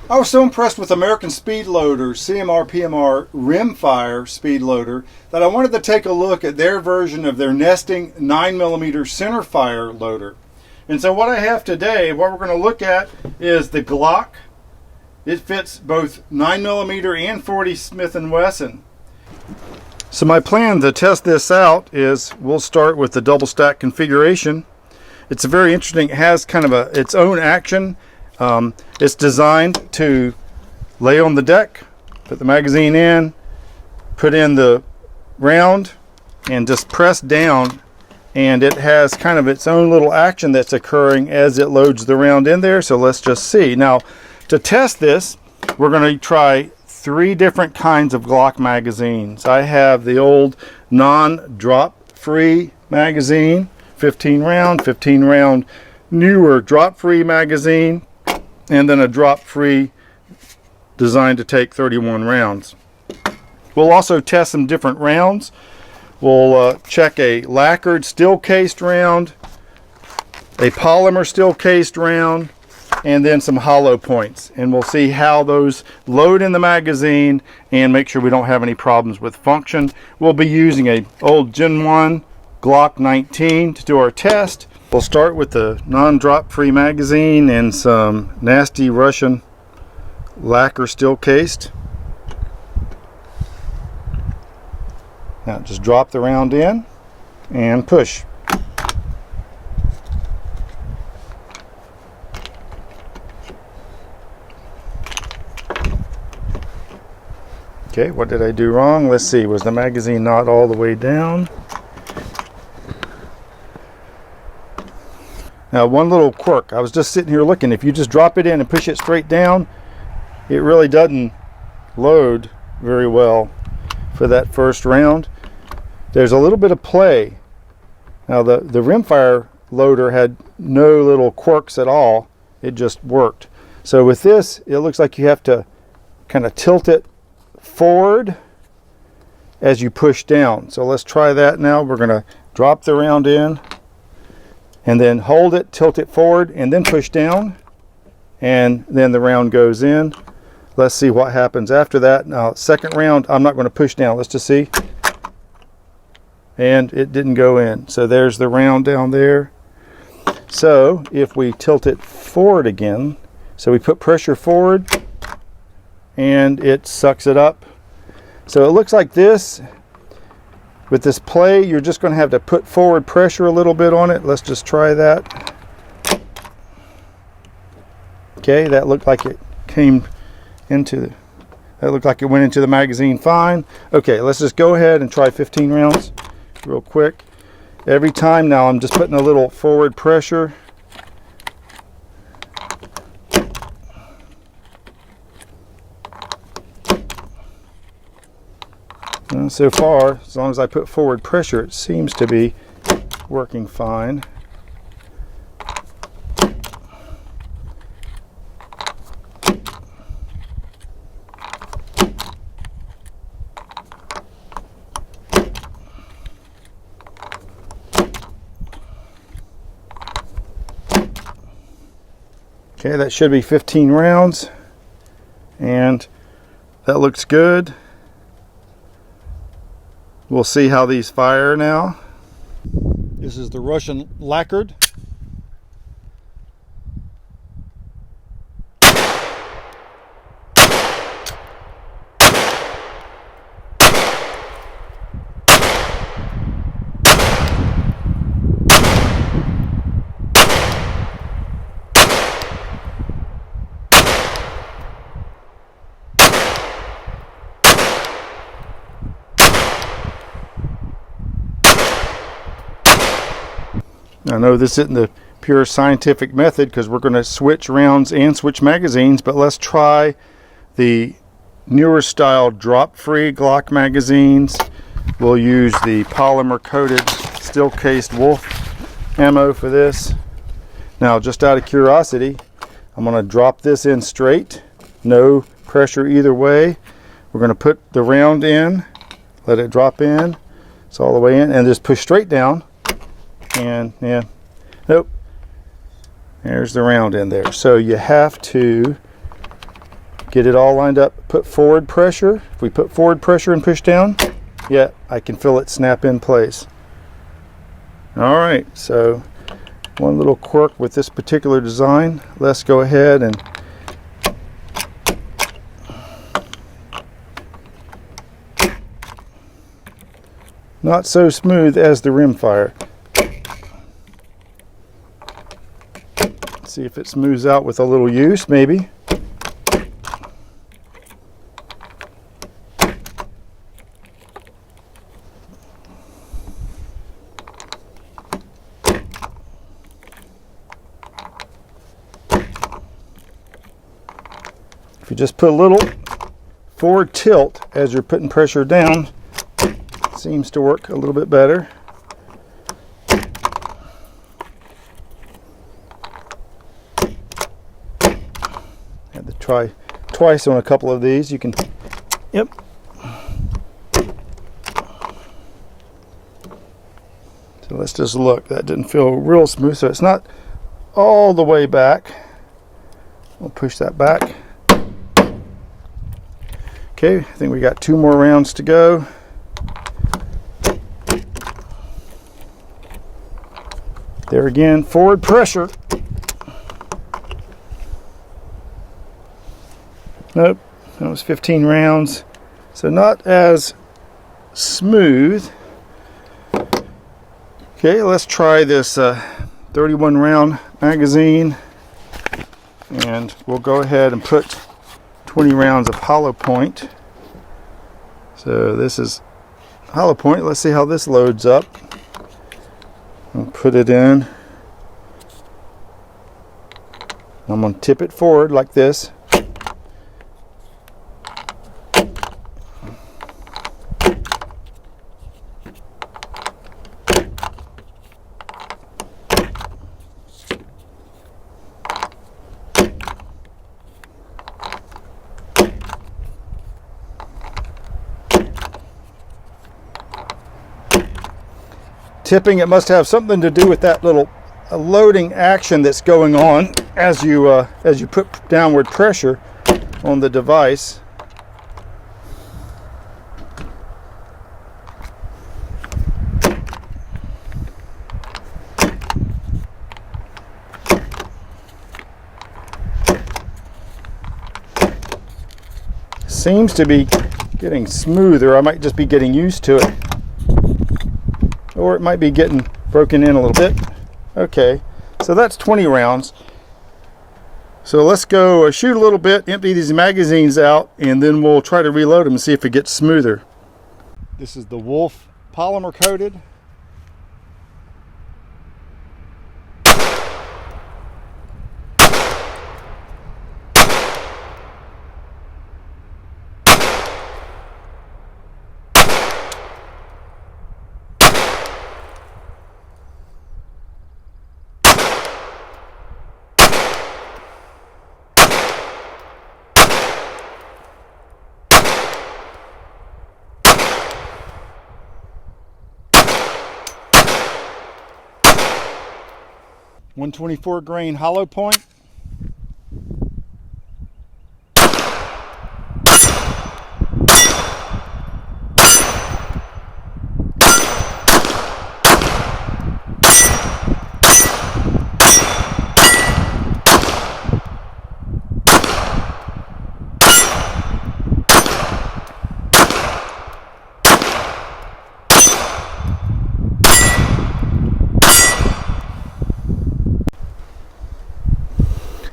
I was so impressed with American Speedloader CMR PMR rimfire Speedloader that I wanted to take a look at their version of their nesting 9mm centerfire loader. And so what I have today, what we're going to look at is the Glock. It fits both 9mm and 40 Smith & Wesson. So my plan to test this out is we'll start with the double stack configuration. It's a very interesting, it has kind of its own action. It's designed to lay on the deck, put the magazine in, put in the round, and just press down, and it has kind of its own little action that's occurring as it loads the round in there. So let's just see. Now, to test this, we're going to try 3 different kinds of Glock magazines. I have the old non-drop free magazine, 15 round newer drop free magazine, and then a drop free designed to take 31 rounds. We'll also test some different rounds. We'll check a lacquered steel cased round, a polymer steel cased round, and then some hollow points, and we'll see how those load in the magazine and make sure we don't have any problems with function. We'll be using a old Gen 1 Glock 19 to do our test. We'll start with the non-drop free magazine and some nasty Russian lacquer steel cased. Now just drop the round in and push. Okay, what did I do wrong? Let's see, was the magazine not all the way down? Now, one little quirk, I was just sitting here looking, if you just drop it in and push it straight down, it really doesn't load very well for that first round. There's a little bit of play. Now, the rimfire loader had no little quirks at all, it just worked. So with this, it looks like you have to kind of tilt it forward as you push down. So let's try that now. We're going to drop the round in and then hold it, tilt it forward, and then push down, and then the round goes in. Let's see what happens after that. Now, second round, I'm not going to push down. Let's just see. And it didn't go in. So there's the round down there. So if we tilt it forward again, so we put pressure forward, and it sucks it up. So it looks like this. With this play, you're just going to have to put forward pressure a little bit on it. Let's just try that. Okay, that looked like it came into, that looked like it went into the magazine fine. Okay, let's just go ahead and try 15 rounds real quick. Every time now I'm just putting a little forward pressure. And so far, as long as I put forward pressure, it seems to be working fine. Okay, that should be 15 rounds, and that looks good. We'll see how these fire now. This is the Russian lacquered. I know this isn't the pure scientific method because we're going to switch rounds and switch magazines, but let's try the newer style drop-free Glock magazines. We'll use the polymer coated steel cased Wolf ammo for this. Now, just out of curiosity, I'm going to drop this in straight, no pressure either way. We're going to put the round in, let it drop in, it's all the way in, and just push straight down. And yeah, nope, there's the round in there. So you have to Get it all lined up. Put forward pressure. If we put forward pressure and push down, yeah, I can feel it snap in place. All right, so one little quirk with this particular design. Let's go ahead and not so smooth as the rim fire. See if it smooths out with a little use, maybe. If you just put a little forward tilt as you're putting pressure down, it seems to work a little bit better. Had to try twice on a couple of these. You can, yep. So let's just look. That didn't feel real smooth, so it's not all the way back. We'll push that back. Okay, I think we got 2 more rounds to go. There again, forward pressure. Nope, that was 15 rounds. So not as smooth. Okay, let's try this 31 round magazine. And we'll go ahead and put 20 rounds of hollow point. So this is hollow point. Let's see how this loads up. I'll put it in. I'm going to tip it forward like this. Tipping, it must have something to do with that little loading action that's going on as you put downward pressure on the device. Seems to be getting smoother. I might just be getting used to it. Or it might be getting broken in a little bit. Okay, so that's 20 rounds. So let's go shoot a little bit, empty these magazines out, and then we'll try to reload them and see if it gets smoother. This is the Wolf polymer coated. .124 grain hollow point.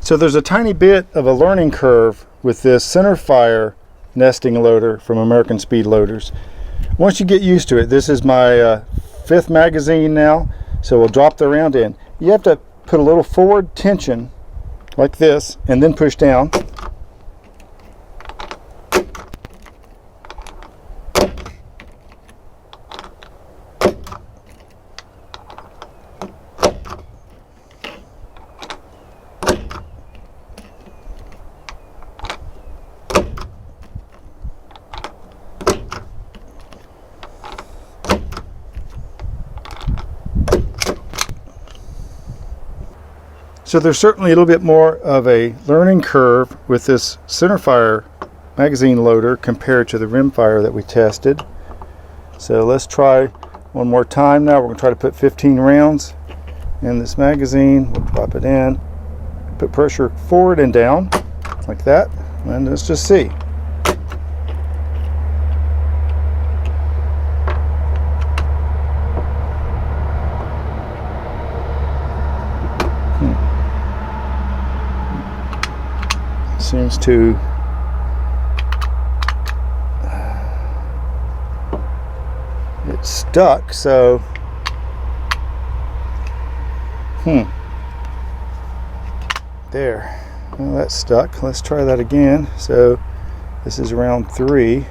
So there's a tiny bit of a learning curve with this center fire nesting loader from American Speedloaders. Once you get used to it, this is my 5th magazine now, so we'll drop the round in. You have to put a little forward tension like this and then push down. So there's certainly a little bit more of a learning curve with this centerfire magazine loader compared to the rimfire that we tested. So let's try one more time now. We're going to try to put 15 rounds in this magazine. We'll drop it in, put pressure forward and down like that, and let's just see. Seems to it's stuck, so there. Well, that's stuck. Let's try that again. So this is round 3.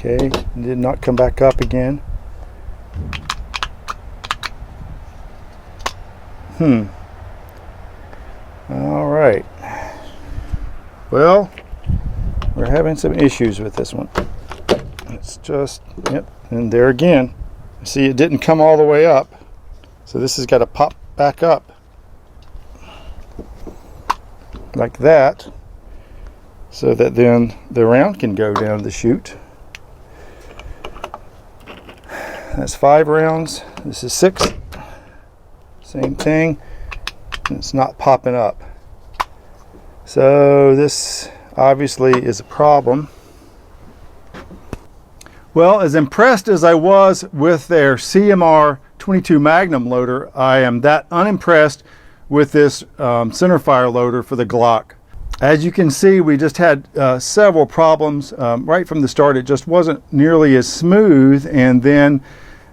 Okay, did not come back up again. All right. Well, we're having some issues with this one. It's just, yep, and there again. See, it didn't come all the way up. So this has got to pop back up like that, so that then the round can go down the chute. That's 5 rounds. This is 6. Same thing. It's not popping up. So this obviously is a problem. Well, as impressed as I was with their CMR 22 Magnum loader, I am that unimpressed with this centerfire loader for the Glock. As you can see, we just had several problems right from the start. It just wasn't nearly as smooth, and then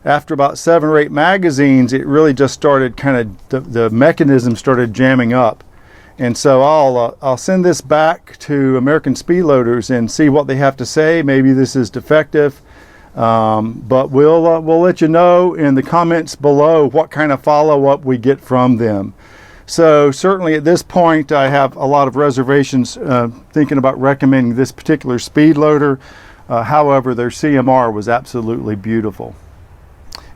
after about 7 or 8 magazines, it really just started kind of, the mechanism started jamming up. And so I'll send this back to American Speedloaders and see what they have to say. Maybe this is defective, but we'll let you know in the comments below what kind of follow-up we get from them. So certainly at this point, I have a lot of reservations thinking about recommending this particular Speedloader. However, their CMR was absolutely beautiful.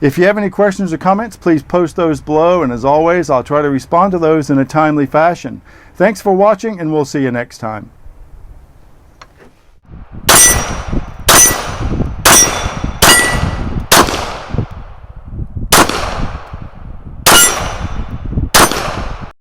If you have any questions or comments, please post those below, and as always, I'll try to respond to those in a timely fashion. Thanks for watching, and we'll see you next time.